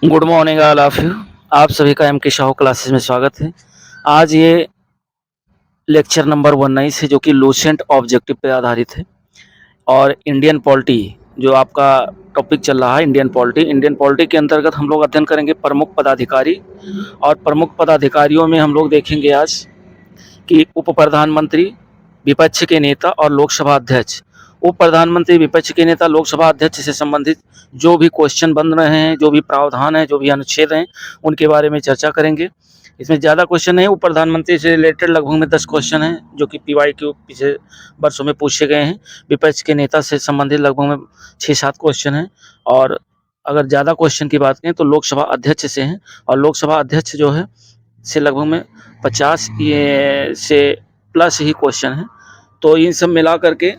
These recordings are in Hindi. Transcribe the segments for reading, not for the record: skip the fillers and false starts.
Good morning all of you. आप सभी का एम के शाह क्लासेस में स्वागत है। आज ये लेक्चर नंबर 19 है जो कि लूसेंट ऑब्जेक्टिव पर आधारित है और इंडियन पॉलिटी जो आपका टॉपिक चल रहा है इंडियन पॉलिटी के अंतर्गत हम लोग अध्ययन करेंगे प्रमुख पदाधिकारी। और प्रमुख पदाधिकारियों में हम लोग देखेंगे आज कि उप प्रधानमंत्री, विपक्ष के नेता और लोकसभा अध्यक्ष। उप प्रधानमंत्री, विपक्ष के नेता, लोकसभा अध्यक्ष से संबंधित जो भी क्वेश्चन बन रहे हैं, जो भी प्रावधान है, जो भी अनुच्छेद हैं, उनके बारे में चर्चा करेंगे। इसमें ज़्यादा क्वेश्चन नहीं, उप प्रधानमंत्री से रिलेटेड लगभग में 10 क्वेश्चन हैं जो कि PYQ पिछले वर्षों में पूछे गए हैं। विपक्ष के नेता से संबंधित लगभग में 6-7 क्वेश्चन हैं। और अगर ज़्यादा क्वेश्चन की बात करें तो लोकसभा अध्यक्ष से हैं, और लोकसभा अध्यक्ष जो है से लगभग में 50 ये से प्लस ही क्वेश्चन हैं। तो इन सब मिला करके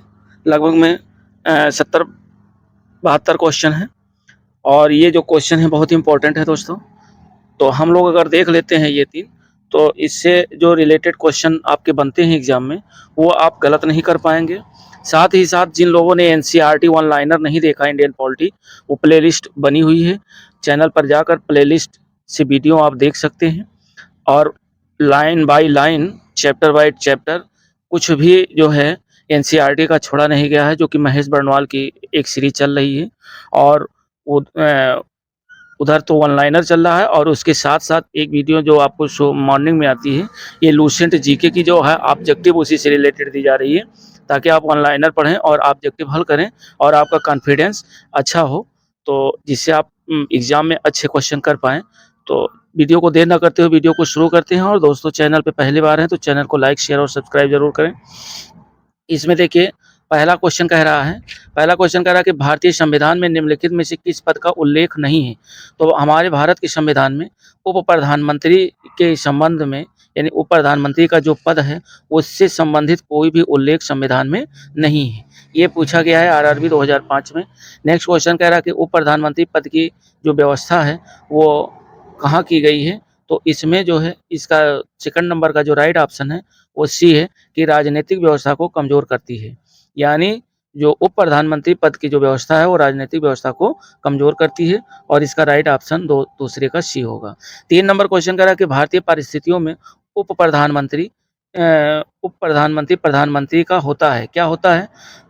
लगभग में 70-72 क्वेश्चन हैं। और ये जो क्वेश्चन है बहुत इंपॉर्टेंट है दोस्तों। तो हम लोग अगर देख लेते हैं ये 3, तो इससे जो रिलेटेड क्वेश्चन आपके बनते हैं एग्जाम में, वो आप गलत नहीं कर पाएंगे। साथ ही साथ जिन लोगों ने NCERT वन लाइनर नहीं देखा इंडियन पॉलिटी, वो प्लेलिस्ट बनी हुई है, चैनल पर जाकर प्लेलिस्ट से वीडियो आप देख सकते हैं। और line by line, chapter by chapter, कुछ भी जो है NCERT का छोड़ा नहीं गया है, जो कि महेश बर्नवाल की एक सीरीज चल रही है। और वो उधर तो वन लाइनर चल रहा है, और उसके साथ साथ एक वीडियो जो आपको शो मॉर्निंग में आती है, ये लूसेंट जीके की जो है ऑब्जेक्टिव, उसी से रिलेटेड दी जा रही है, ताकि आप वन लाइनर पढ़ें और ऑब्जेक्टिव हल करें और आपका कॉन्फिडेंस अच्छा हो, तो जिससे आप एग्जाम में अच्छे क्वेश्चन कर पाएँ। तो वीडियो को देर न करते हुए वीडियो को शुरू करते हैं। और दोस्तों, चैनल पे पहली बार हैं तो चैनल को लाइक, शेयर और सब्सक्राइब जरूर करें। इसमें देखिए, पहला क्वेश्चन कह रहा है कि भारतीय संविधान में निम्नलिखित में से किस पद का उल्लेख नहीं है। तो हमारे भारत के संविधान में उप प्रधानमंत्री के संबंध में, यानी उप प्रधानमंत्री का जो पद है, उससे संबंधित कोई भी उल्लेख संविधान में नहीं है। ये पूछा गया है RRB 2005 में। नेक्स्ट क्वेश्चन कह रहा है कि उप प्रधानमंत्री पद की जो व्यवस्था है वो कहाँ की गई है। तो इसमें जो है, इसका सेकंड नंबर का जो राइट ऑप्शन है वो सी है, कि राजनीतिक व्यवस्था को कमजोर करती है। यानी जो उप प्रधानमंत्री पद की जो व्यवस्था है वो राजनीतिक व्यवस्था को कमजोर करती है, और इसका राइट ऑप्शन दूसरे का सी होगा। 3 नंबर क्वेश्चन कह रहा है कि भारतीय परिस्थितियों में उप प्रधानमंत्री प्रधानमंत्री का होता है, क्या होता है।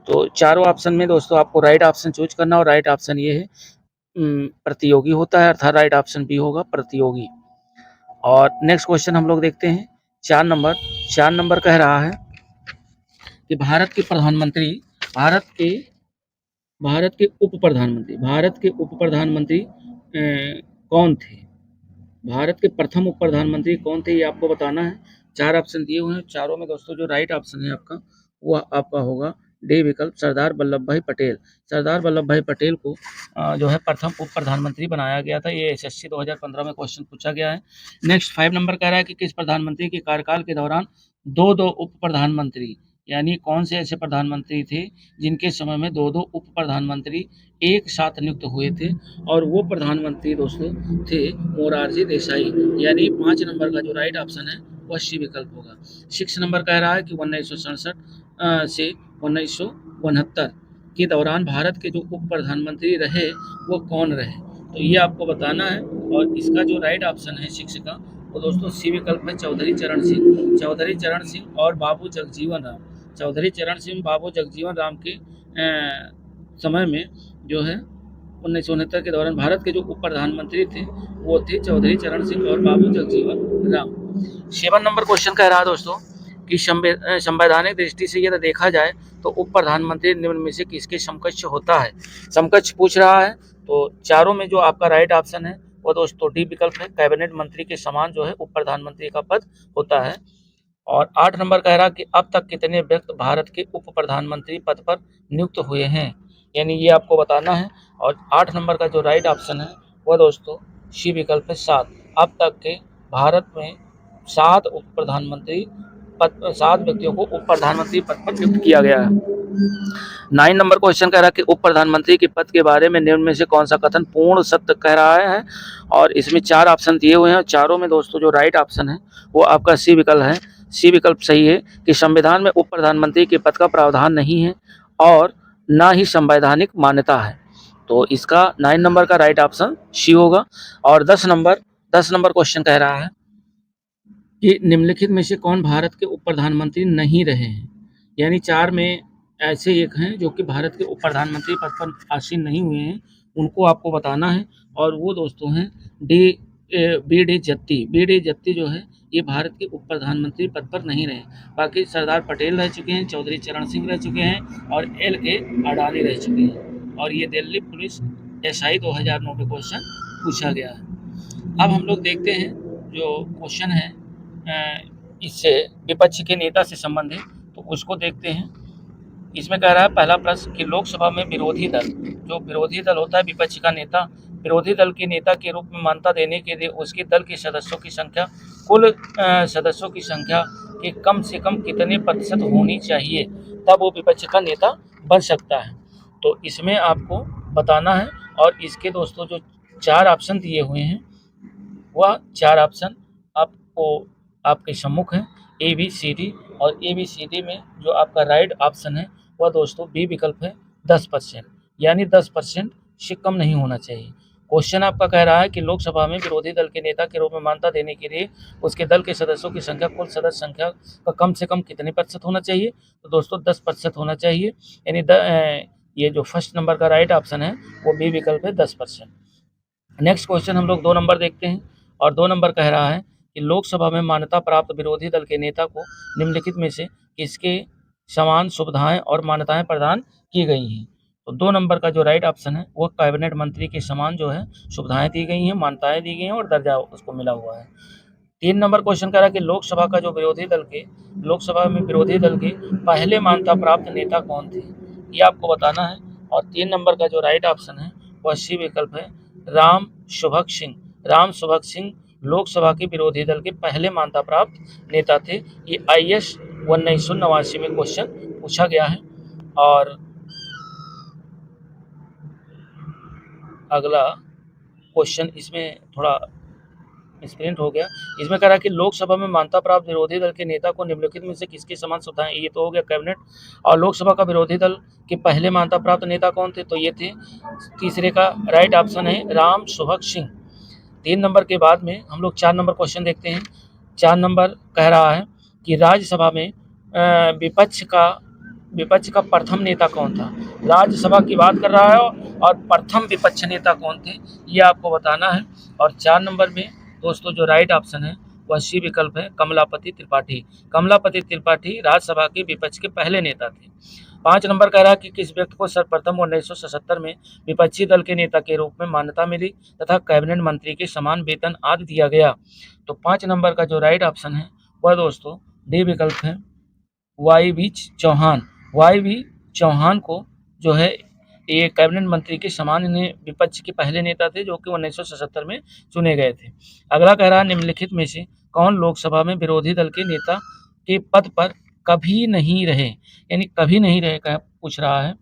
तो चारों ऑप्शन में दोस्तों आपको राइट ऑप्शन चूज करना, और राइट ऑप्शन ये है प्रतियोगी होता है, अर्थात राइट ऑप्शन बी होगा, प्रतियोगी। और नेक्स्ट क्वेश्चन हम लोग देखते हैं 4 नंबर कह रहा है कि भारत के उप प्रधानमंत्री कौन थे। भारत के प्रथम उप प्रधानमंत्री कौन थे, ये आपको बताना है। 4 ऑप्शन दिए हुए हैं, चारों में दोस्तों जो राइट ऑप्शन है आपका, वो आपका होगा डी विकल्प, सरदार वल्लभ भाई पटेल। सरदार वल्लभ भाई पटेल को जो है प्रथम उप प्रधानमंत्री बनाया गया था। ये SSC 2015 में क्वेश्चन पूछा गया है। नेक्स्ट 5 नंबर कह रहा है कि किस प्रधानमंत्री के कार्यकाल के दौरान 2-2 उप प्रधानमंत्री, यानी कौन से ऐसे प्रधानमंत्री थे जिनके समय में 2-2 उप प्रधानमंत्री एक साथ नियुक्त हुए थे। और वो प्रधानमंत्री दोस्तों थे मोरारजी देसाई। यानी 5 नंबर का जो राइट ऑप्शन है वह सी विकल्प होगा। 6 नंबर कह रहा है कि 1967 से 1969 के दौरान भारत के जो उप प्रधानमंत्री रहे वो कौन रहे। तो ये आपको बताना है, और इसका जो राइट ऑप्शन है 6 का, वो दोस्तों सी विकल्प में चौधरी चरण सिंह और बाबू जगजीवन राम। चौधरी चरण सिंह, बाबू जगजीवन राम के समय में जो है 1969 के दौरान भारत के जो उप प्रधानमंत्री थे वो थे चौधरी चरण सिंह और बाबू जगजीवन राम। 7 नंबर क्वेश्चन कह रहा है दोस्तों कि संवैधानिक दृष्टि से यदि देखा जाए तो उप प्रधानमंत्री निम्न में से किसके समकक्ष होता है। समकक्ष पूछ रहा है, तो चारों में जो आपका राइट ऑप्शन है वो दोस्तों डी विकल्प है, कैबिनेट मंत्री के समान जो है उप प्रधानमंत्री का पद होता है। और 8 नंबर कह रहा कि अब तक कितने व्यक्ति भारत के उप प्रधानमंत्री पद पर नियुक्त हुए हैं, यानी ये आपको बताना है। और 8 नंबर का जो राइट ऑप्शन है वह दोस्तों सी विकल्प है, 7। अब तक के भारत में 7 व्यक्तियों को उप प्रधानमंत्री पद पर नियुक्त किया गया है। 9 नंबर क्वेश्चन कह रहा है कि उप प्रधानमंत्री के पद के बारे में निम्न में से कौन सा कथन पूर्ण सत्य कह रहा है। और इसमें 4 ऑप्शन दिए हुए हैं, चारों में दोस्तों जो राइट ऑप्शन है वो आपका सी विकल्प है। सी विकल्प सही है कि संविधान में उप प्रधानमंत्री के पद का प्रावधान नहीं है और ना ही संवैधानिक मान्यता है। तो इसका 9 नंबर का राइट ऑप्शन सी होगा। और 10 नंबर क्वेश्चन कह रहा है कि निम्नलिखित में से कौन भारत के उप प्रधानमंत्री नहीं रहे हैं। यानी 4 में ऐसे एक हैं जो कि भारत के उप प्रधानमंत्री पद पर आसीन नहीं हुए हैं, उनको आपको बताना है। और वो दोस्तों हैं बी डी जत्ती। बी.डी. जत्ती जो है ये भारत के उप प्रधानमंत्री पद पर नहीं रहे। बाकी सरदार पटेल रह चुके हैं, चौधरी चरण सिंह रह चुके हैं और एल.के. अडानी रह चुके हैं। और ये दिल्ली पुलिस एसआई 2009 में क्वेश्चन पूछा गया है। अब हम लोग देखते हैं जो क्वेश्चन है इससे विपक्ष के नेता से संबंधित, तो उसको देखते हैं। इसमें कह रहा है पहला प्रश्न कि लोकसभा में विरोधी दल, जो विरोधी दल होता है विपक्ष का नेता, विरोधी दल के नेता के रूप में मान्यता देने के लिए उसके दल के सदस्यों की संख्या कुल सदस्यों की संख्या के कम से कम कितने प्रतिशत होनी चाहिए, तब वो विपक्ष का नेता बन सकता है। तो इसमें आपको बताना है। और इसके दोस्तों जो 4 ऑप्शन दिए हुए हैं वह 4 ऑप्शन आपको आपके सम्मुख हैं, ए बी सी डी। और ए बी सी डी में जो आपका राइट ऑप्शन है वह दोस्तों बी विकल्प है 10%, यानी 10% से कम नहीं होना चाहिए। क्वेश्चन आपका कह रहा है कि लोकसभा में विरोधी दल के नेता के रूप में मान्यता देने के लिए उसके दल के सदस्यों की संख्या कुल सदस्य संख्या का कम से कम कितने प्रतिशत होना चाहिए, तो दोस्तों 10% होना चाहिए। यानी ये जो फर्स्ट नंबर का राइट ऑप्शन है वो बी विकल्प है 10%। नेक्स्ट क्वेश्चन हम लोग 2 नंबर देखते हैं। और 2 नंबर कह रहा है कि लोकसभा में मान्यता प्राप्त विरोधी दल के नेता को निम्नलिखित में से किसके समान सुविधाएं और मान्यताएं प्रदान की गई हैं। तो 2 नंबर का जो राइट ऑप्शन है वो कैबिनेट मंत्री के समान जो है सुविधाएं दी गई हैं, मान्यताएं दी गई हैं और दर्जा उसको मिला हुआ है। 3 नंबर क्वेश्चन कह रहा है कि लोकसभा में विरोधी दल के पहले मान्यता प्राप्त नेता कौन थे, ये आपको बताना है। और 3 नंबर का जो राइट ऑप्शन है वह सी विकल्प है राम सुभग सिंह। राम सुभग सिंह लोकसभा के विरोधी दल के पहले मान्यता प्राप्त नेता थे। ये IAS 1989 में क्वेश्चन पूछा गया है। और अगला क्वेश्चन इसमें थोड़ा मिसप्रिंट हो गया। इसमें कह रहा है कि लोकसभा में मान्यता प्राप्त विरोधी दल के नेता को निम्नलिखित में से किसके समान सुविधाएं, ये तो हो गया कैबिनेट। और लोकसभा का विरोधी दल के पहले मान्यता प्राप्त नेता कौन थे, तो ये थे, तीसरे का राइट ऑप्शन है राम सुभग सिंह। 3 नंबर के बाद में हम लोग 4 नंबर क्वेश्चन देखते हैं। 4 नंबर कह रहा है कि राज्यसभा में विपक्ष का प्रथम नेता कौन था। राज्यसभा की बात कर रहा है और प्रथम विपक्ष नेता कौन थे ये आपको बताना है। और 4 नंबर में दोस्तों जो राइट ऑप्शन है वह सी विकल्प है कमलापति त्रिपाठी। कमलापति त्रिपाठी राज्यसभा के विपक्ष के पहले नेता थे। 5 नंबर कह रहा है कि किस व्यक्ति को सर्वप्रथम 1977 में विपक्षी दल के नेता के रूप में मान्यता मिली तथा कैबिनेट मंत्री के समान वेतन आदि दिया गया। तो 5 नंबर का जो राइट ऑप्शन है वह दोस्तों डी विकल्प है वाई चौहान। वाई चौहान को जो है ये कैबिनेट मंत्री के समान इन्हें विपक्ष के पहले नेता थे जो कि 1977 में चुने गए थे। अगला कह रहा है निम्नलिखित में से कौन लोकसभा में विरोधी दल के नेता के पद पर कभी नहीं रहे, यानी कभी नहीं रहे पूछ रहा है।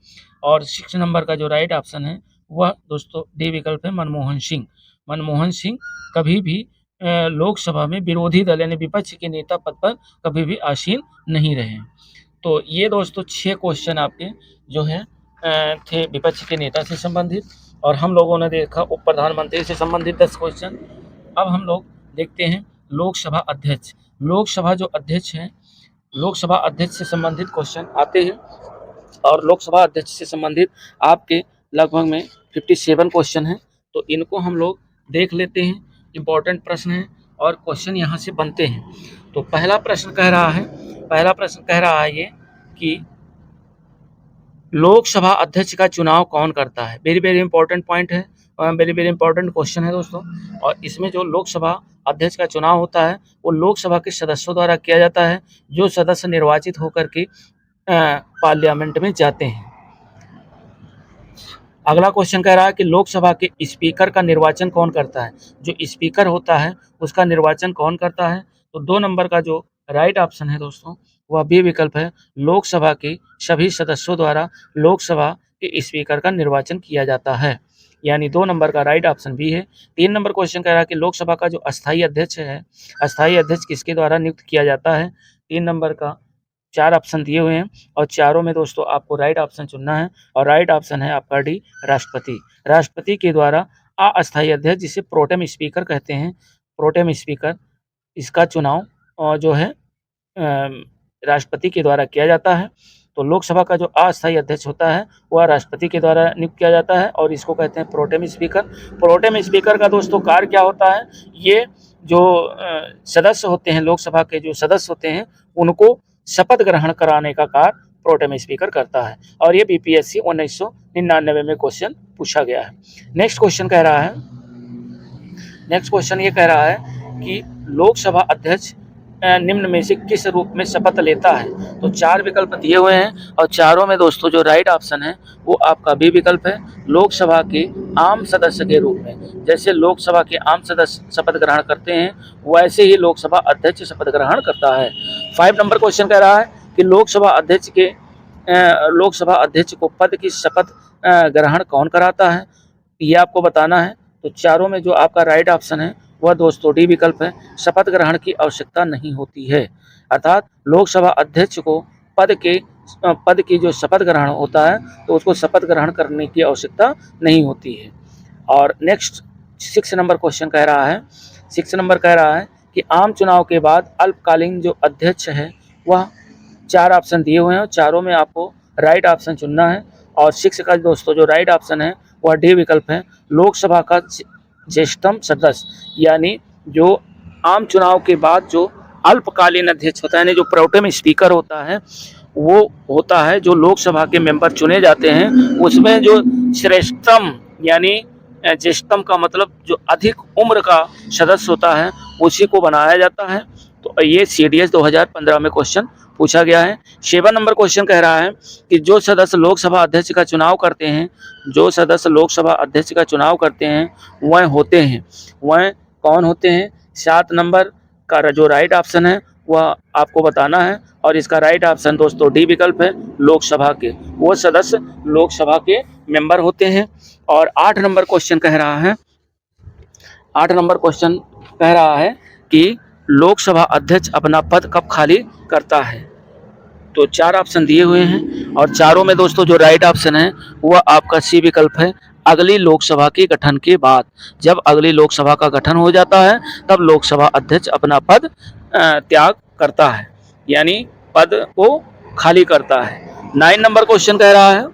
और 6 नंबर का जो राइट ऑप्शन है वह दोस्तों डी विकल्प है मनमोहन सिंह। मनमोहन सिंह कभी भी लोकसभा में विरोधी दल यानी विपक्ष के नेता पद पर कभी भी आसीन नहीं रहे। तो ये दोस्तों 6 क्वेश्चन आपके जो है थे विपक्ष के नेता से संबंधित। और हम लोगों ने देखा उप प्रधानमंत्री से संबंधित 10 क्वेश्चन। अब हम लोग देखते हैं लोकसभा अध्यक्ष। लोकसभा जो अध्यक्ष हैं, लोकसभा अध्यक्ष से संबंधित क्वेश्चन आते हैं। और लोकसभा अध्यक्ष से संबंधित आपके लगभग में 57 क्वेश्चन हैं, तो इनको हम लोग देख लेते हैं। इम्पोर्टेंट प्रश्न हैं और क्वेश्चन यहाँ से बनते हैं। तो पहला प्रश्न कह रहा है ये कि लोकसभा अध्यक्ष का चुनाव कौन करता है। वेरी वेरी इंपॉर्टेंट पॉइंट है, वेरी वेरी इंपॉर्टेंट क्वेश्चन है दोस्तों। और इसमें जो लोकसभा अध्यक्ष का चुनाव होता है वो लोकसभा के सदस्यों द्वारा किया जाता है, जो सदस्य निर्वाचित होकर के पार्लियामेंट में जाते हैं। अगला क्वेश्चन कह रहा है कि लोकसभा के स्पीकर का निर्वाचन कौन करता है। जो स्पीकर होता है उसका निर्वाचन कौन करता है, तो 2 नंबर का जो राइट ऑप्शन है दोस्तों वह बी विकल्प है लोकसभा के सभी सदस्यों द्वारा लोकसभा के स्पीकर का निर्वाचन किया जाता है, यानी 2 नंबर का राइट ऑप्शन बी है। 3 नंबर क्वेश्चन कह रहा है कि लोकसभा का जो अस्थायी अध्यक्ष है, अस्थायी अध्यक्ष किसके द्वारा नियुक्त किया जाता है। 3 नंबर का 4 ऑप्शन दिए हुए हैं और चारों में दोस्तों आपको राइट ऑप्शन चुनना है और राइट ऑप्शन है आपका डी, राष्ट्रपति। राष्ट्रपति के द्वारा अस्थायी अध्यक्ष, जिसे प्रोटेम स्पीकर कहते हैं, प्रोटेम स्पीकर, इसका चुनाव जो है राष्ट्रपति के द्वारा किया जाता है। तो लोकसभा का जो अस्थायी अध्यक्ष होता है वह राष्ट्रपति के द्वारा नियुक्त किया जाता है और इसको कहते हैं प्रोटेम स्पीकर। प्रोटेम स्पीकर का दोस्तों कार्य क्या होता है, ये जो सदस्य होते हैं, लोकसभा के जो सदस्य होते हैं, उनको शपथ ग्रहण कराने का कार्य प्रोटेम स्पीकर करता है और ये बीपीएससी 1999 में क्वेश्चन पूछा गया है। नेक्स्ट क्वेश्चन ये कह रहा है कि लोकसभा अध्यक्ष निम्न में से किस रूप में शपथ लेता है। तो 4 विकल्प दिए हुए हैं और चारों में दोस्तों जो राइट ऑप्शन है वो आपका बी विकल्प है, लोकसभा के आम सदस्य के रूप में। जैसे लोकसभा के आम सदस्य शपथ ग्रहण करते हैं वैसे ही लोकसभा अध्यक्ष शपथ ग्रहण करता है। 5 नंबर क्वेश्चन कह रहा है कि लोकसभा अध्यक्ष को पद की शपथ ग्रहण कौन कराता है, ये आपको बताना है। तो चारों में जो आपका राइट ऑप्शन है वह दोस्तों डी विकल्प है, शपथ ग्रहण की आवश्यकता नहीं होती है। अर्थात लोकसभा अध्यक्ष को पद की जो शपथ ग्रहण होता है तो उसको शपथ ग्रहण करने की आवश्यकता नहीं होती है। और नेक्स्ट 6 नंबर क्वेश्चन कह रहा है कि आम चुनाव के बाद अल्पकालीन जो अध्यक्ष है वह 4 ऑप्शन दिए हुए हैं और चारों में आपको राइट ऑप्शन चुनना है और 6 का दोस्तों जो राइट ऑप्शन है वह डी विकल्प है, लोकसभा का ज्येष्ठतम सदस्य, यानी जो आम चुनाव के बाद जो अल्पकालीन अध्यक्ष होता है, यानी जो प्रोटेम स्पीकर होता है, वो होता है जो लोकसभा के मेंबर चुने जाते हैं उसमें जो श्रेष्ठतम, यानी ज्येष्ठतम का मतलब जो अधिक उम्र का सदस्य होता है उसी को बनाया जाता है। तो ये सीडीएस 2015 में क्वेश्चन पूछा गया है। 7 नंबर क्वेश्चन कह रहा है कि जो सदस्य लोकसभा अध्यक्ष का चुनाव करते हैं वह कौन होते हैं। 7 नंबर का जो राइट ऑप्शन है वह आपको बताना है और इसका राइट ऑप्शन दोस्तों डी विकल्प है, लोकसभा के वो सदस्य लोकसभा के मेंबर होते हैं। और 8 नंबर क्वेश्चन कह रहा है कि लोकसभा अध्यक्ष अपना पद कब खाली करता है। तो 4 ऑप्शन दिए हुए हैं और चारों में दोस्तों जो राइट ऑप्शन है वह आपका सी विकल्प है, अगली लोकसभा के गठन के बाद। जब अगली लोकसभा का गठन हो जाता है तब लोकसभा अध्यक्ष अपना पद त्याग करता है, यानी पद को खाली करता है। 9 नंबर क्वेश्चन कह रहा है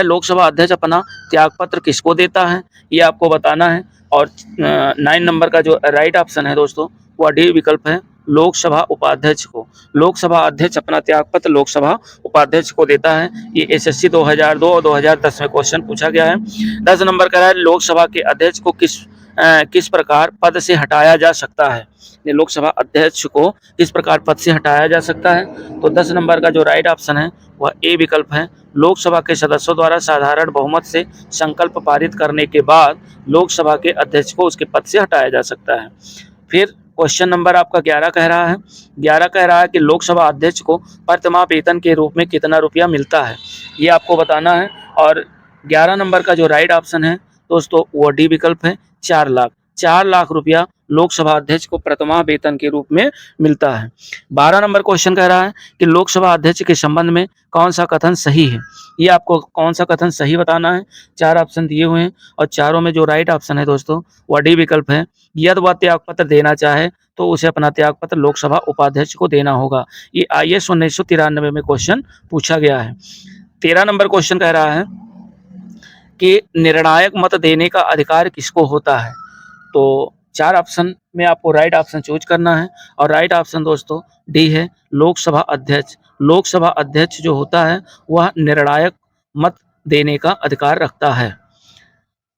लोकसभा अध्यक्ष अपना त्यागपत्र किसको देता है, ये आपको बताना है। और 9 नंबर का जो राइट ऑप्शन है दोस्तों वह डी विकल्प है, लोकसभा उपाध्यक्ष को। लोकसभा अध्यक्ष अपना त्यागपत्र लोकसभा उपाध्यक्ष को देता है। ये एसएससी 2002 और 2010 में क्वेश्चन पूछा गया है। 10 नंबर का है लोकसभा के अध्यक्ष को किस प्रकार पद से हटाया जा सकता है। लोकसभा अध्यक्ष को किस प्रकार पद से हटाया जा सकता है। तो 10 नंबर का जो राइट ऑप्शन है वह ए विकल्प है, लोकसभा के सदस्यों द्वारा साधारण बहुमत से संकल्प पारित करने के बाद लोकसभा के अध्यक्ष को उसके पद से हटाया जा सकता है। फिर क्वेश्चन नंबर आपका 11 कह रहा है कि लोकसभा अध्यक्ष को प्रतिमाह वेतन के रूप में कितना रुपया मिलता है, ये आपको बताना है। और 11 नंबर का जो राइट ऑप्शन है दोस्तों वो डी विकल्प है, 4 लाख रुपया लोकसभा अध्यक्ष को प्रतिमाह वेतन के रूप में मिलता है। 12 नंबर क्वेश्चन कह रहा है कि लोकसभा अध्यक्ष के संबंध में कौन सा कथन सही है, ये आपको कौन सा कथन सही बताना है। 4 ऑप्शन दिए हुए हैं और चारों में जो राइट ऑप्शन है दोस्तों वह डी विकल्प है, यदि वह त्यागपत्र देना चाहे तो उसे अपना त्यागपत्र लोकसभा उपाध्यक्ष को देना होगा। ये IAS 1993 में क्वेश्चन पूछा गया है। 13 नंबर क्वेश्चन कह रहा है कि निर्णायक मत देने का अधिकार किसको होता है। तो 4 ऑप्शन में आपको राइट ऑप्शन चूज करना है और राइट ऑप्शन दोस्तों डी है, लोकसभा अध्यक्ष। लोकसभा अध्यक्ष जो होता है वह निर्णायक मत देने का अधिकार रखता है।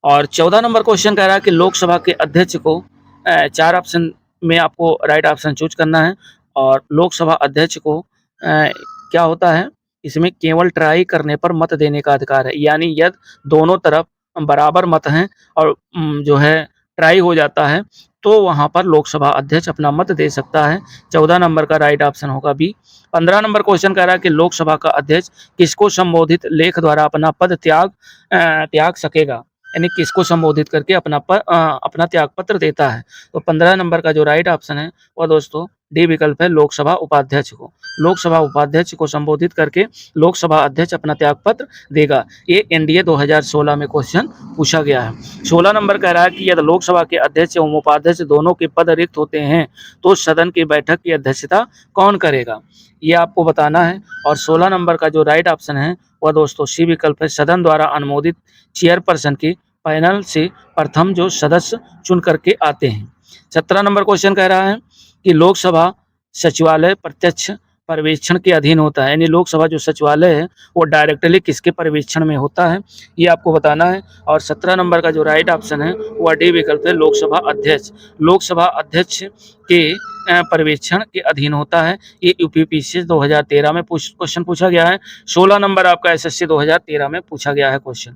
और 14 नंबर क्वेश्चन कह रहा है कि लोकसभा के अध्यक्ष को 4 ऑप्शन में आपको राइट ऑप्शन चूज करना है और लोकसभा अध्यक्ष को क्या होता है, इसमें केवल ट्राई करने पर मत देने का अधिकार है, यानी यदि दोनों तरफ बराबर मत हैं और जो है ट्राई हो जाता है तो वहां पर लोकसभा अध्यक्ष अपना मत दे सकता है। 14 नंबर का राइट ऑप्शन होगा बी। 15 नंबर क्वेश्चन कह रहा है कि लोकसभा का अध्यक्ष किसको संबोधित लेख द्वारा अपना पद त्याग सकेगा, यानी किसको संबोधित करके अपना त्यागपत्र देता है। तो 15 नंबर का जो राइट ऑप्शन है वह दोस्तों डी विकल्प है लोकसभा उपाध्यक्ष को। लोकसभा उपाध्यक्ष को संबोधित करके लोकसभा अध्यक्ष अपना त्यागपत्र देगा। ये एनडीए 2016 में क्वेश्चन पूछा गया है। 16 नंबर कह रहा है कि यदि लोकसभा के अध्यक्ष एवं उपाध्यक्ष दोनों के पद रिक्त होते हैं तो सदन की बैठक की अध्यक्षता कौन करेगा, ये आपको बताना है। और 16 नंबर का जो राइट ऑप्शन है वह दोस्तों सी विकल्प है, सदन द्वारा अनुमोदित चेयरपर्सन की पैनल से प्रथम जो सदस्य चुन करके आते हैं। 17 नंबर क्वेश्चन कह रहा है कि लोकसभा सचिवालय प्रत्यक्ष पर्यवेक्षण के अधीन होता है, यानी लोकसभा जो सचिवालय है वो डायरेक्टली किसके पर्यवेक्षण में होता है, ये आपको बताना है। और 17 नंबर का जो राइट ऑप्शन है वह डी विकल्प है, लोकसभा अध्यक्ष। लोकसभा अध्यक्ष के पर्यवेक्षण के अधीन होता है। ये यूपीपीसी 2013 में क्वेश्चन पूछा गया है। 16 नंबर आपका एसएससी 2013 में पूछा गया है क्वेश्चन।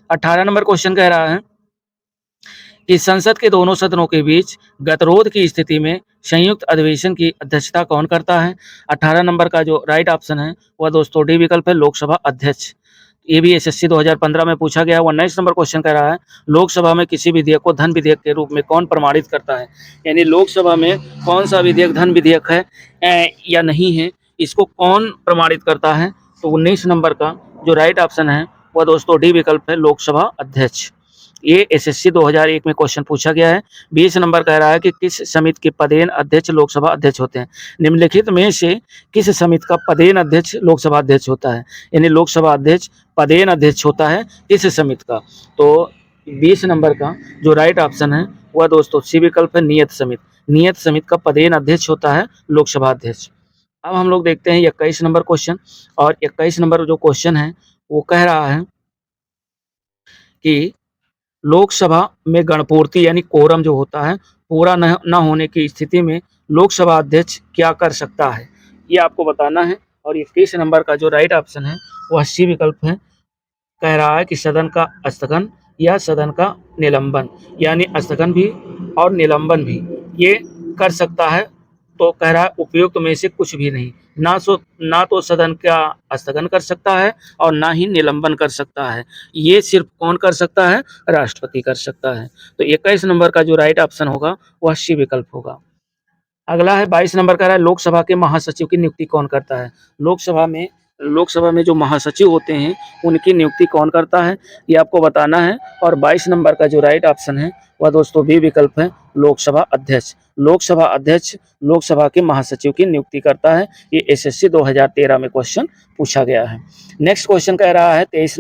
18 नंबर क्वेश्चन कह रहा है कि संसद के दोनों सदनों के बीच गतिरोध की स्थिति में संयुक्त अधिवेशन की अध्यक्षता कौन करता है। 18 नंबर का जो राइट ऑप्शन है वह दोस्तों डी विकल्प है, लोकसभा अध्यक्ष। ये भी एसएससी 2015 में पूछा गया है। 19 नंबर क्वेश्चन कह रहा है लोकसभा में किसी विधेयक को धन विधेयक के रूप में कौन प्रमाणित करता है, यानी लोकसभा में कौन सा विधेयक धन विधेयक है या नहीं है, इसको कौन प्रमाणित करता है। तो 19 नंबर का जो राइट ऑप्शन है वह दोस्तों डी विकल्प है, लोकसभा अध्यक्ष। ये एसएससी 2001 में क्वेश्चन पूछा गया है। 20 नंबर कह रहा है कि किस समिति के पदेन अध्यक्ष लोकसभा अध्यक्ष होते हैं। निम्नलिखित में से किस समिति का पदेन अध्यक्ष लोकसभा अध्यक्ष होता है, यानी लोकसभा अध्यक्ष पदेन अध्यक्ष होता है किस समिति का। तो 20 नंबर का जो राइट ऑप्शन है वह दोस्तों सी विकल्प है, नियत समिति। नियत समिति का पदेन अध्यक्ष होता है लोकसभा अध्यक्ष। अब हम लोग देखते हैं 21 नंबर क्वेश्चन। और 21 नंबर जो क्वेश्चन है वो कह रहा है कि लोकसभा में गणपूर्ति यानी कोरम जो होता है पूरा न होने की स्थिति में लोकसभा अध्यक्ष क्या कर सकता है, ये आपको बताना है। और 21 नंबर का जो राइट ऑप्शन है वह सी विकल्प है, कह रहा है कि सदन का स्थगन या सदन का निलंबन, यानी स्थगन भी और निलंबन भी ये कर सकता है। तो कह रहा है उपयुक्त में से कुछ भी नहीं, ना तो सदन का स्थगन कर सकता है और ना ही निलंबन कर सकता है। ये सिर्फ कौन कर सकता है, राष्ट्रपति कर सकता है। तो 21 नंबर का जो राइट ऑप्शन होगा वह सी विकल्प होगा। अगला है 22 नंबर का, है लोकसभा के महासचिव की नियुक्ति कौन करता है। लोकसभा में जो महासचिव होते हैं उनकी नियुक्ति कौन करता है, ये आपको बताना है। और 22 नंबर का जो राइट ऑप्शन है वह दोस्तों बी विकल्प है, लोकसभा अध्यक्ष। लोकसभा अध्यक्ष लोकसभा के महासचिव की नियुक्ति करता है। ये एसएससी 2013 में क्वेश्चन पूछा गया है। नेक्स्ट क्वेश्चन कह रहा है 23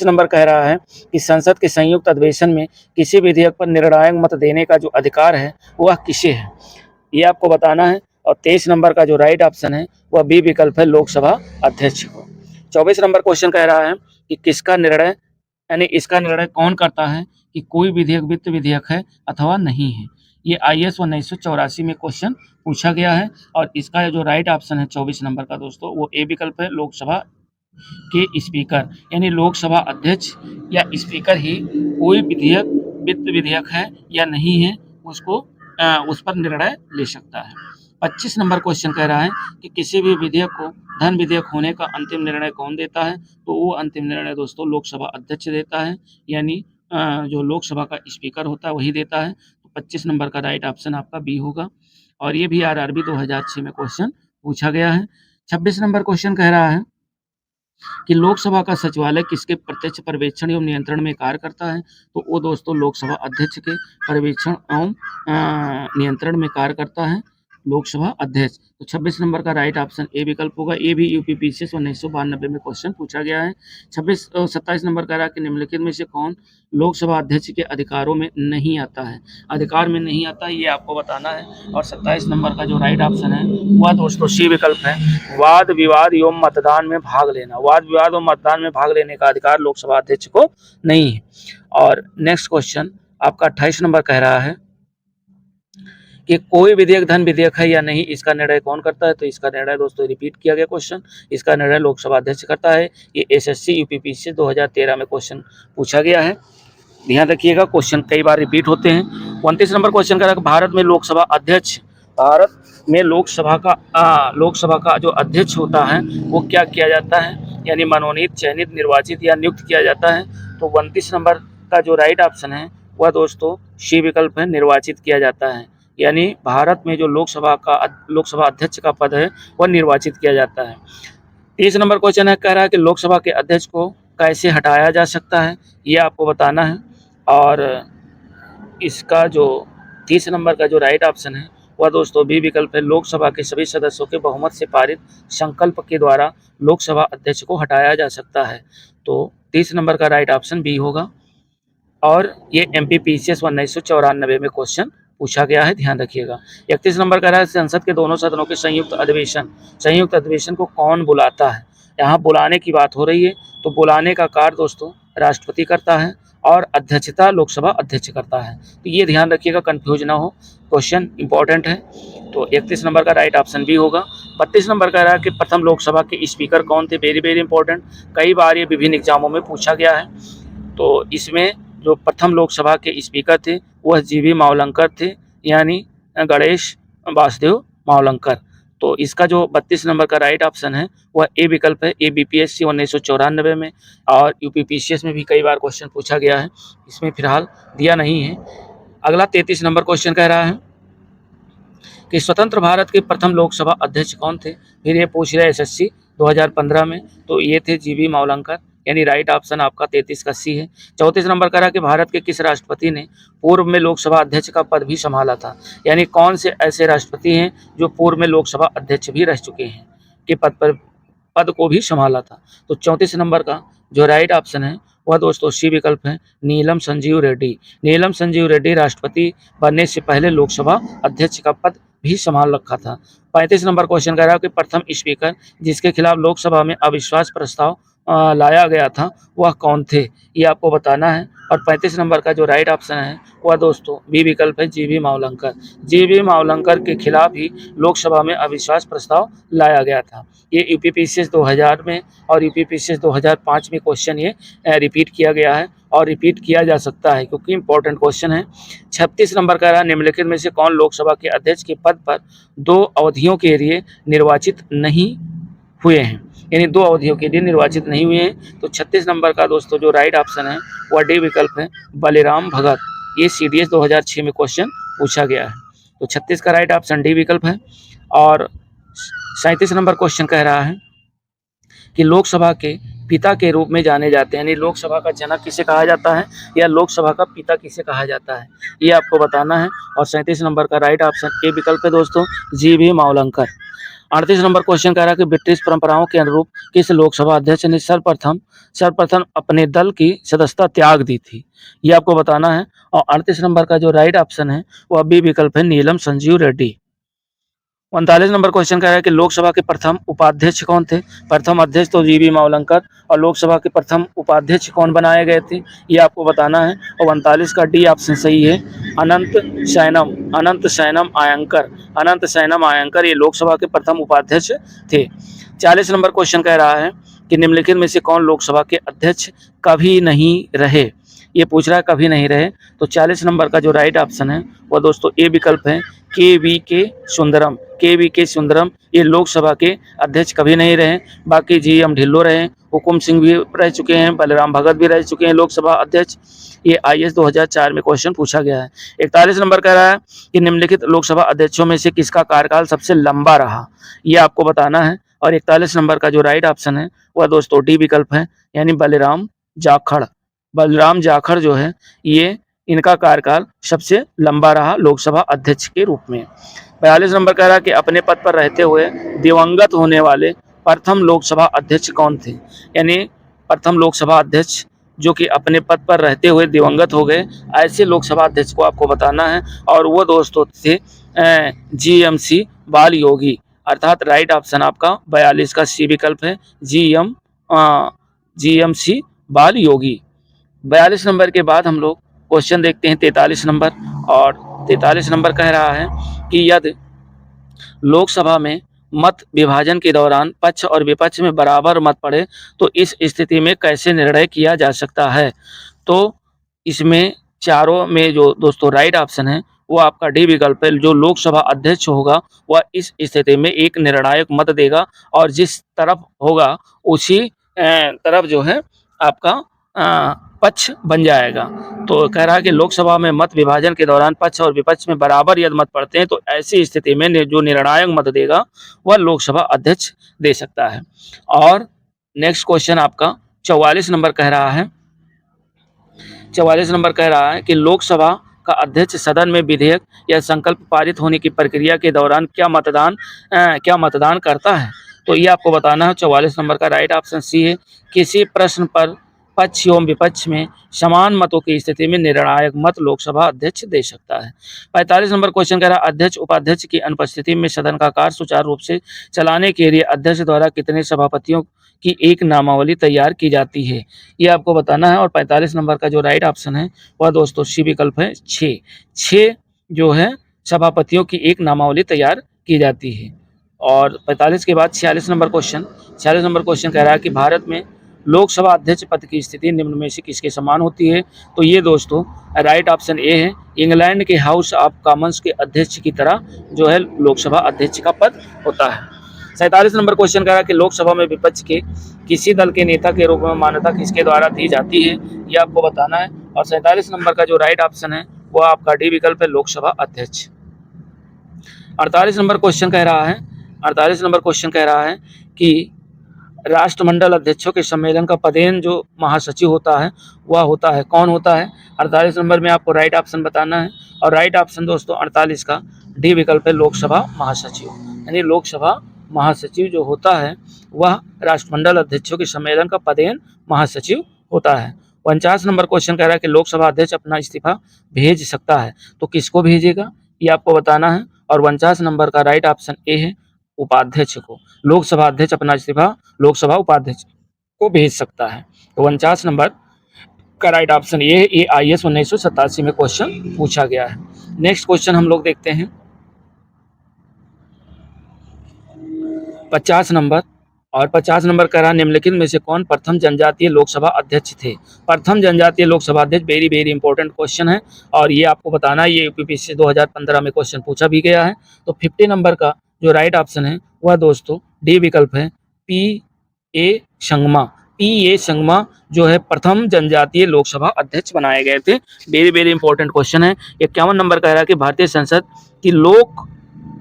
नंबर कह रहा है कि संसद के संयुक्त अधिवेशन में किसी विधेयक पर निर्णायक मत देने का जो अधिकार है वह किसे है, ये आपको बताना है। और 23 नंबर का जो राइट ऑप्शन है वह बी विकल्प है, लोकसभा अध्यक्ष को। 24 नंबर क्वेश्चन कह रहा है कि किसका निर्णय, यानी इसका निर्णय कौन करता है कि कोई विधेयक वित्त विधेयक है अथवा नहीं है। ये आईएएस 1984 में क्वेश्चन पूछा गया है। और इसका जो राइट ऑप्शन है 24 नंबर का दोस्तों वो ए विकल्प है, लोकसभा के स्पीकर, यानी लोकसभा अध्यक्ष या स्पीकर ही कोई विधेयक वित्त विधेयक है या नहीं है उसको उस पर निर्णय ले सकता है। 25 नंबर क्वेश्चन कह रहा है कि किसी भी विधेयक को धन विधेयक होने का अंतिम निर्णय कौन देता है, तो वो अंतिम निर्णय दोस्तों लोकसभा अध्यक्ष देता है, यानी जो लोकसभा का स्पीकर होता है वही देता है। तो 25 नंबर का राइट ऑप्शन आपका बी होगा। और ये भी आरआरबी 2006 में क्वेश्चन पूछा गया है। 26 नंबर क्वेश्चन कह रहा है कि लोकसभा का सचिवालय किसके प्रत्यक्ष पर्यवेक्षण एवं नियंत्रण में कार्य करता है, तो वो दोस्तों लोकसभा अध्यक्ष के पर्यवेक्षण एवं नियंत्रण में कार्य करता है लोकसभा अध्यक्ष। तो 26 नंबर का राइट ऑप्शन ए विकल्प होगा। ये भी यूपीपीसी 1992 में क्वेश्चन पूछा गया है। 27 नंबर कह रहा है कि निम्नलिखित में से कौन लोकसभा अध्यक्ष के अधिकारों में नहीं आता है, अधिकार में नहीं आता है, ये आपको बताना है। और 27 नंबर का जो राइट ऑप्शन है वह दोस्तों सी विकल्प है, वाद विवाद एवं मतदान में भाग लेना। वाद विवाद एवं मतदान में भाग लेने का अधिकार लोकसभा अध्यक्ष को नहीं है। और नेक्स्ट क्वेश्चन आपका 28 नंबर कह रहा है कि कोई विधेयक धन विधेयक है या नहीं, इसका निर्णय कौन करता है, तो इसका निर्णय दोस्तों रिपीट किया गया क्वेश्चन, इसका निर्णय लोकसभा अध्यक्ष करता है। ये एसएससी यूपीपीसी 2013 में क्वेश्चन पूछा गया है, ध्यान रखिएगा, क्वेश्चन कई बार रिपीट होते हैं। 29 नंबर क्वेश्चन कह रहा है भारत में लोकसभा का जो अध्यक्ष होता है वो क्या किया जाता है, यानी मनोनीत, चयनित, निर्वाचित या नियुक्त किया जाता है। तो 29 नंबर का जो राइट ऑप्शन है वह दोस्तों सी विकल्प है, निर्वाचित किया जाता है। यानी भारत में जो लोकसभा अध्यक्ष का पद है वह निर्वाचित किया जाता है। 30 नंबर क्वेश्चन है, कह रहा है कि लोकसभा के अध्यक्ष को कैसे हटाया जा सकता है, ये आपको बताना है। और इसका जो 30 नंबर का जो राइट ऑप्शन है वह दोस्तों बी विकल्प है। लोकसभा के सभी सदस्यों के बहुमत से पारित संकल्प के द्वारा लोकसभा अध्यक्ष को हटाया जा सकता है। तो 30 नंबर का राइट ऑप्शन बी होगा। और ये MPPCS 1994 में क्वेश्चन पूछा गया है, ध्यान रखिएगा। 31 नंबर का है, संसद के दोनों सदनों के संयुक्त अधिवेशन को कौन बुलाता है। यहाँ बुलाने की बात हो रही है, तो बुलाने का कार्य दोस्तों राष्ट्रपति करता है और अध्यक्षता लोकसभा अध्यक्ष करता है। तो ये ध्यान रखिएगा, कंफ्यूज ना हो, क्वेश्चन इंपॉर्टेंट है। तो 31 नंबर का राइट ऑप्शन बी होगा। 32 नंबर का रहा कि प्रथम लोकसभा के स्पीकर कौन थे। वेरी वेरी इंपॉर्टेंट, कई बार ये विभिन्न एग्जामों में पूछा गया है। तो इसमें जो प्रथम लोकसभा के स्पीकर थे वह GV मावलंकर थे, यानी गणेश वासुदेव मावलंकर। तो इसका जो 32 नंबर का राइट ऑप्शन है वह ए विकल्प है। ABPSC 1994 में और UPPCS में भी कई बार क्वेश्चन पूछा गया है, इसमें फिलहाल दिया नहीं है। अगला 33 नंबर क्वेश्चन कह रहा है कि स्वतंत्र भारत के प्रथम लोकसभा अध्यक्ष कौन थे। फिर ये पूछ रहे SSC 2015 में, तो ये थे GV मावलंकर, यानी राइट ऑप्शन आपका 33 का सी है। 34 नंबर कह रहा कि भारत के किस राष्ट्रपति ने पूर्व में लोकसभा अध्यक्ष का पद भी संभाला था, यानी कौन से ऐसे राष्ट्रपति हैं जो पूर्व में लोकसभा अध्यक्ष भी रह चुके हैं, के पद को भी संभाला था। तो 34 नंबर का जो राइट ऑप्शन है वह दोस्तों सी विकल्प है, नीलम संजीव रेड्डी। नीलम संजीव रेड्डी राष्ट्रपति बनने से पहले लोकसभा अध्यक्ष का पद भी संभाल रखा था। 35 नंबर क्वेश्चन कह रहा है कि प्रथम स्पीकर जिसके खिलाफ लोकसभा में अविश्वास प्रस्ताव लाया गया था वह कौन थे, ये आपको बताना है। और 35 नंबर का जो राइट ऑप्शन है वह दोस्तों बी विकल्प है, GV मावलंकर। GV मावलंकर के खिलाफ ही लोकसभा में अविश्वास प्रस्ताव लाया गया था। ये UPPCS 2000 में और UPPCS 2005 में क्वेश्चन ये रिपीट किया गया है और रिपीट किया जा सकता है क्योंकि इंपॉर्टेंट क्वेश्चन है। 36 नंबर का रहा, निम्नलिखित में से कौन लोकसभा के अध्यक्ष के पद पर 2 अवधियों के लिए निर्वाचित नहीं हुए हैं, यानी 2 अवधियों के लिए निर्वाचित नहीं हुए हैं। तो 36 नंबर का दोस्तों जो राइट ऑप्शन है वह डी विकल्प है, बलिराम भगत। ये CDS 2006 में क्वेश्चन पूछा गया है। तो 36 का राइट ऑप्शन डी विकल्प है। और 37 नंबर क्वेश्चन कह रहा है कि लोकसभा के पिता के रूप में जाने जाते हैं, यानी लोकसभा का जनक किसे कहा जाता है या लोकसभा का पिता किसे कहा जाता है, ये आपको बताना है। और 37 नंबर का राइट ऑप्शन ए विकल्प है दोस्तों, GV मावलंकर। 38 नंबर क्वेश्चन कह रहा है कि ब्रिटिश परंपराओं के अनुरूप किस लोकसभा अध्यक्ष ने सर्वप्रथम अपने दल की सदस्यता त्याग दी थी, ये आपको बताना है। और 38 नंबर का जो राइट ऑप्शन है वह बी विकल्प है, नीलम संजीव रेड्डी। 39 नंबर क्वेश्चन कह रहा है कि लोकसभा के प्रथम उपाध्यक्ष कौन थे। प्रथम अध्यक्ष तो GV मावलंकर, और लोकसभा के प्रथम उपाध्यक्ष कौन बनाए गए थे, ये आपको बताना है। और 39 का डी ऑप्शन सही है, अनंत शयनम आयंकर ये लोकसभा के प्रथम उपाध्यक्ष थे। 40 नंबर क्वेश्चन कह रहा है कि निम्नलिखित में से कौन लोकसभा के अध्यक्ष कभी नहीं रहे, ये पूछ रहा है कभी नहीं रहे। तो 40 नंबर का जो राइट ऑप्शन है वह दोस्तों ए विकल्प है, KVK सुंदरम ये लोकसभा के अध्यक्ष कभी नहीं रहे। बाकी GM ढिल्लो रहे, हुकुम सिंह भी रह चुके हैं, बलराम भगत भी रह चुके हैं लोकसभा अध्यक्ष। ये IAS 2004 में क्वेश्चन पूछा गया है। 41 नंबर कह रहा है कि निम्नलिखित लोकसभा अध्यक्षों में से किसका कार्यकाल सबसे लंबा रहा, ये आपको बताना है। और 41 नंबर का जो राइट ऑप्शन है वह दोस्तों डी विकल्प है, यानी बलराम जाखड़ जो है ये इनका कार्यकाल सबसे लंबा रहा लोकसभा अध्यक्ष के रूप में। 42 नंबर कह रहा है कि अपने पद पर रहते हुए दिवंगत होने वाले प्रथम लोकसभा अध्यक्ष कौन थे, यानी प्रथम लोकसभा अध्यक्ष जो कि अपने पद पर रहते हुए दिवंगत हो गए, ऐसे लोकसभा अध्यक्ष को आपको बताना है। और वो दोस्तों थे GMC बाल योगी, अर्थात राइट ऑप्शन आपका 42 का सी विकल्प है, GMC बाल योगी। 42 नंबर के बाद हम लोग क्वेश्चन देखते हैं 43 नंबर। और 43 नंबर कह रहा है कि यदि लोकसभा में मत विभाजन के दौरान पक्ष और विपक्ष में बराबर मत पड़े तो इस स्थिति में कैसे निर्णय किया जा सकता है। तो इसमें चारों में जो दोस्तों राइट ऑप्शन है वो आपका डी विकल्प है, जो लोकसभा अध्यक्ष होगा वह इस स्थिति में एक निर्णायक मत देगा और जिस तरफ होगा उसी तरफ जो है आपका पक्ष बन जाएगा। तो कह रहा है कि लोकसभा में मत विभाजन के दौरान पक्ष और विपक्ष में बराबर यदि मत पड़ते हैं तो ऐसी स्थिति में जो निर्णायक मत देगा वह लोकसभा अध्यक्ष दे सकता है। और नेक्स्ट क्वेश्चन आपका 44 नंबर कह रहा है, 44 नंबर कह रहा है कि लोकसभा का अध्यक्ष सदन में विधेयक या संकल्प पारित होने की प्रक्रिया के दौरान क्या मतदान करता है। तो ये आपको बताना है। 44 नंबर का राइट ऑप्शन सी है। किसी प्रश्न पर पक्ष एवं विपक्ष में समान मतों की स्थिति में निर्णायक मत लोकसभा अध्यक्ष दे सकता है। 45 नंबर क्वेश्चन कह रहा है अध्यक्ष उपाध्यक्ष की अनुपस्थिति में सदन का कार्य सुचारू रूप से चलाने के लिए अध्यक्ष द्वारा कितने सभापतियों की एक नामावली तैयार की जाती है। ये आपको बताना है। और 45 नंबर का जो राइट ऑप्शन है वह दोस्तों सी विकल्प है 6 जो है सभापतियों की एक नामावली तैयार की जाती है। और 45 के बाद 46 नंबर क्वेश्चन कह रहा है कि भारत में लोकसभा अध्यक्ष पद की स्थिति निम्न में से किसके समान होती है। तो ये दोस्तों राइट ऑप्शन ए है। इंग्लैंड के हाउस ऑफ कॉमन्स के अध्यक्ष की तरह जो है लोकसभा अध्यक्ष का पद होता है। 47 नंबर क्वेश्चन कह रहा है कि लोकसभा में विपक्ष के किसी दल के नेता के रूप में मान्यता किसके द्वारा दी जाती है। ये आपको बताना है। और 47 नंबर का जो राइट ऑप्शन है वह आपका डी विकल्प है, लोकसभा अध्यक्ष। 48 नंबर क्वेश्चन कह रहा है कि राष्ट्रमंडल अध्यक्षों के सम्मेलन का पदेन जो महासचिव होता है वह होता है, कौन होता है। 48 नंबर में आपको राइट ऑप्शन बताना है। और राइट ऑप्शन दोस्तों 48 का डी विकल्प है, लोकसभा महासचिव। यानी लोकसभा महासचिव जो होता है वह राष्ट्रमंडल अध्यक्षों के सम्मेलन का पदेन महासचिव होता है। 49 नंबर क्वेश्चन कह रहा है कि लोकसभा अध्यक्ष अपना इस्तीफा भेज सकता है, तो किसको भेजेगा ये आपको बताना है। और 49 नंबर का राइट ऑप्शन ए है, उपाध्यक्ष को। लोकसभा अध्यक्ष अपना इस्तीफा लोकसभा उपाध्यक्ष को भेज सकता है। तो 49 नंबर का राइट ऑप्शन ये IAS 1987 में क्वेश्चन पूछा गया है। नेक्स्ट क्वेश्चन हम लोग देखते हैं 50 नंबर। और 50 नंबर कह रहा निम्नलिखित में से कौन प्रथम जनजातीय लोकसभा अध्यक्ष थे। प्रथम जनजातीय लोकसभा अध्यक्ष वेरी वेरी इंपॉर्टेंट क्वेश्चन है और ये आपको बताना है। ये यूपीपीएससी 2015 में क्वेश्चन पूछा भी गया है। तो 50 नंबर का जो राइट ऑप्शन है वह दोस्तों डी विकल्प है, P.A. संगमा जो है प्रथम जनजातीय लोकसभा अध्यक्ष बनाए गए थे। वेरी वेरी इंपॉर्टेंट क्वेश्चन है। 51 नंबर कह रहा है कि भारतीय संसद की लोक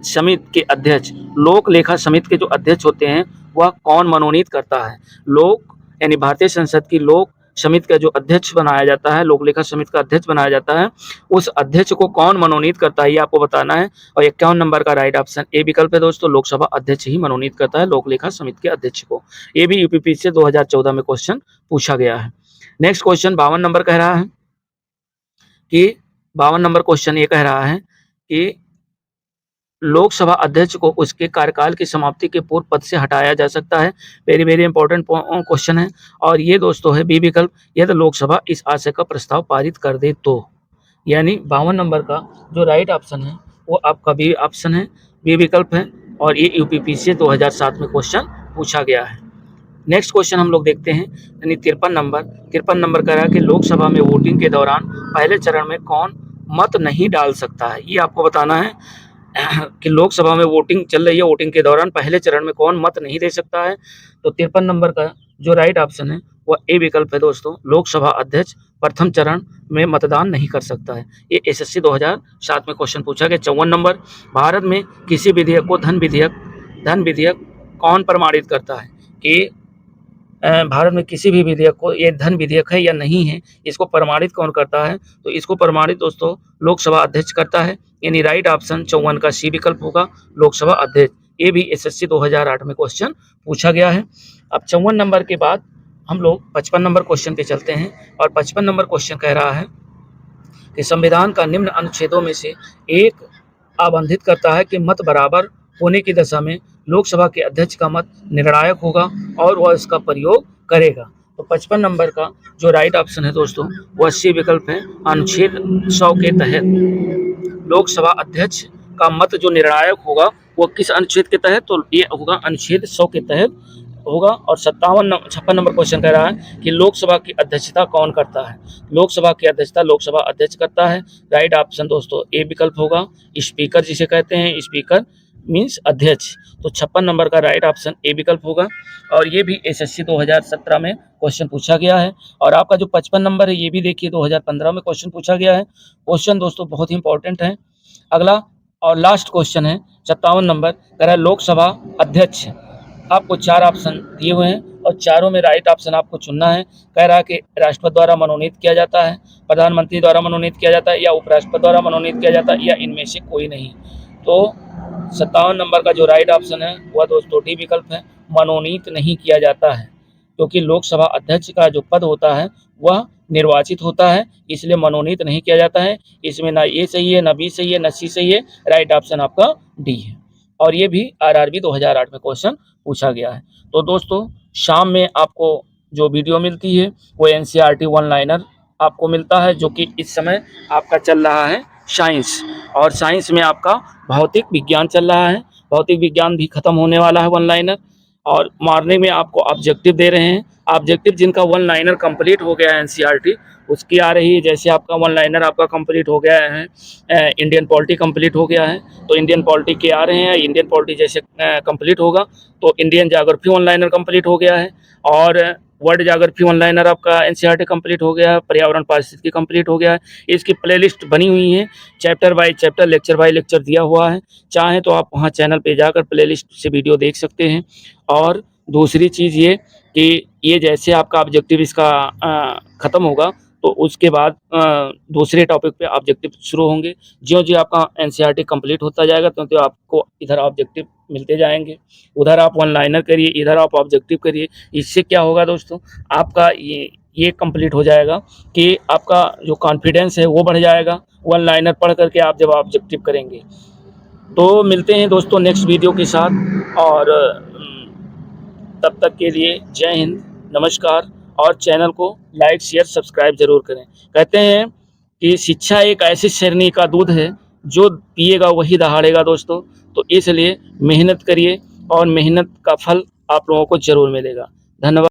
समिति के अध्यक्ष, लोक लेखा समिति के जो अध्यक्ष होते हैं वह कौन मनोनीत करता है। लोक यानी भारतीय संसद की लोक समिति का जो अध्यक्ष बनाया जाता है, लोक लेखा समिति का अध्यक्ष बनाया जाता है, उस अध्यक्ष को कौन मनोनीत करता है ये आपको बताना है। और 51 नंबर का राइट ऑप्शन ए विकल्प है दोस्तों, लोकसभा अध्यक्ष ही मनोनीत करता है लोक लेखा समिति के अध्यक्ष को। ये भी यूपीपीएससी 2014 में क्वेश्चन पूछा गया है। नेक्स्ट क्वेश्चन 52 नंबर कह रहा है कि 52 नंबर क्वेश्चन ये कह रहा है कि लोकसभा अध्यक्ष को उसके कार्यकाल की समाप्ति के पूर्व पद से हटाया जा सकता है। वेरी वेरी इंपॉर्टेंट क्वेश्चन है। और ये दोस्तों है बी विकल्प, यदि लोकसभा इस आशय का प्रस्ताव पारित कर दे तो। यानी 52 नंबर का जो राइट ऑप्शन है वो आपका बी ऑप्शन है, बी विकल्प है। और ये यूपीपीएससी 2007 में क्वेश्चन पूछा गया है। नेक्स्ट क्वेश्चन हम लोग देखते हैं यानी 53 नंबर कह रहा है कि लोकसभा में वोटिंग के दौरान पहले चरण में कौन मत नहीं डाल सकता है। ये आपको बताना है कि लोकसभा में वोटिंग चल रही है, वोटिंग के दौरान पहले चरण में कौन मत नहीं दे सकता है। तो 53 नंबर का जो राइट ऑप्शन है वह ए विकल्प है दोस्तों, लोकसभा अध्यक्ष प्रथम चरण में मतदान नहीं कर सकता है। ये एसएससी 2007 में क्वेश्चन पूछा गया। 54 नंबर, भारत में किसी विधेयक को धन विधेयक कौन प्रमाणित करता है। कि भारत में किसी भी विधेयक को, ये धन विधेयक है या नहीं है, इसको प्रमाणित कौन करता है। तो इसको प्रमाणित दोस्तों लोकसभा अध्यक्ष करता है। यानी राइट ऑप्शन 54 का सी विकल्प होगा, लोकसभा अध्यक्ष। ये भी एसएससी 2008 में क्वेश्चन पूछा गया है। अब 54 नंबर के बाद हम लोग 55 नंबर क्वेश्चन पे चलते हैं। और 55 नंबर क्वेश्चन कह रहा है कि संविधान का निम्न अनुच्छेदों में से एक आबंधित करता है कि मत बराबर होने की दशा में लोकसभा के अध्यक्ष का मत निर्णायक होगा और वह इसका प्रयोग करेगा। तो 55 नंबर का जो राइट ऑप्शन है दोस्तों वह सी विकल्प है, अनुच्छेद 100 के तहत लोकसभा अध्यक्ष का मत जो निर्णायक होगा वो किस अनुच्छेद के तहत, तो ये होगा अनुच्छेद 100 के तहत होगा। और 56 नंबर क्वेश्चन कह रहा है कि लोकसभा की अध्यक्षता कौन करता है। लोकसभा की अध्यक्षता लोकसभा अध्यक्ष करता है। राइट ऑप्शन दोस्तों ए विकल्प होगा, स्पीकर जिसे कहते हैं, स्पीकर मीन्स अध्यक्ष। तो 56 नंबर का राइट ऑप्शन ए विकल्प होगा। और ये भी एसएससी 2017 में क्वेश्चन पूछा गया है। और आपका जो 55 नंबर है ये भी देखिए 2015 में क्वेश्चन पूछा गया है। क्वेश्चन दोस्तों बहुत ही इंपॉर्टेंट है। अगला और लास्ट क्वेश्चन है 57 नंबर, कह रहा है लोकसभा अध्यक्ष। आपको 4 ऑप्शन दिए हुए हैं और चारों में राइट ऑप्शन आपको चुनना है। कह रहा है कि राष्ट्रपति द्वारा मनोनीत किया जाता है, प्रधानमंत्री द्वारा मनोनीत किया जाता है, या उपराष्ट्रपति द्वारा मनोनीत किया जाता है, या इनमें से कोई नहीं। तो 57 नंबर का जो राइट ऑप्शन है वह दोस्तों डी विकल्प है, मनोनीत नहीं किया जाता है। क्योंकि लोकसभा अध्यक्ष का जो पद होता है वह निर्वाचित होता है, इसलिए मनोनीत नहीं किया जाता है। इसमें ना ए सही है, ना बी सही है, ना सी सही है, राइट ऑप्शन आपका डी है। और ये भी आरआरबी 2008 में क्वेश्चन पूछा गया है। तो दोस्तों शाम में आपको जो वीडियो मिलती है वो एनसीईआरटी वन लाइनर आपको मिलता है, जो कि इस समय आपका चल रहा है साइंस। और साइंस में आपका भौतिक विज्ञान चल रहा है, भौतिक विज्ञान भी खत्म होने वाला है वन लाइनर। और मॉर्निंग में आपको ऑब्जेक्टिव दे रहे हैं। ऑब्जेक्टिव जिनका वन लाइनर कंप्लीट हो गया है एनसीईआरटी उसकी आ रही है। जैसे आपका वन लाइनर आपका कंप्लीट हो गया है, इंडियन पॉलिटी कंप्लीट हो गया है, तो इंडियन पॉलिटी के आ रहे हैं। इंडियन पॉलिटी जैसे कंप्लीट होगा तो Indian geography one liner complete हो गया है। और वर्ल्ड ज्योग्राफी वन लाइनर आपका एनसीईआरटी कंप्लीट हो गया है, पर्यावरण पारिस्थितिकी कंप्लीट हो गया है। इसकी प्लेलिस्ट बनी हुई है, chapter by chapter, lecture by lecture दिया हुआ है। चाहें तो आप वहाँ चैनल पे जाकर प्लेलिस्ट से वीडियो देख सकते हैं। और दूसरी चीज़ ये कि ये जैसे आपका ऑब्जेक्टिव इसका ख़त्म होगा तो उसके बाद दूसरे टॉपिक पे ऑब्जेक्टिव शुरू होंगे। ज्यों-ज्यों आपका एनसीईआरटी कंप्लीट होता जाएगा त्यों-त्यों आपको इधर ऑब्जेक्टिव मिलते जाएंगे। उधर आप वन लाइनर करिए, इधर आप ऑब्जेक्टिव करिए। इससे क्या होगा दोस्तों, आपका ये कंप्लीट हो जाएगा कि आपका जो कॉन्फिडेंस है वो बढ़ जाएगा वन लाइनर पढ़ करके आप जब ऑब्जेक्टिव करेंगे। तो मिलते हैं दोस्तों नेक्स्ट वीडियो के साथ। और तब तक के लिए जय हिंद, नमस्कार। और चैनल को लाइक शेयर सब्सक्राइब जरूर करें। कहते हैं कि शिक्षा एक ऐसी शेरनी का दूध है जो पिएगा वही दहाड़ेगा दोस्तों। तो इसलिए मेहनत करिए और मेहनत का फल आप लोगों को जरूर मिलेगा। धन्यवाद।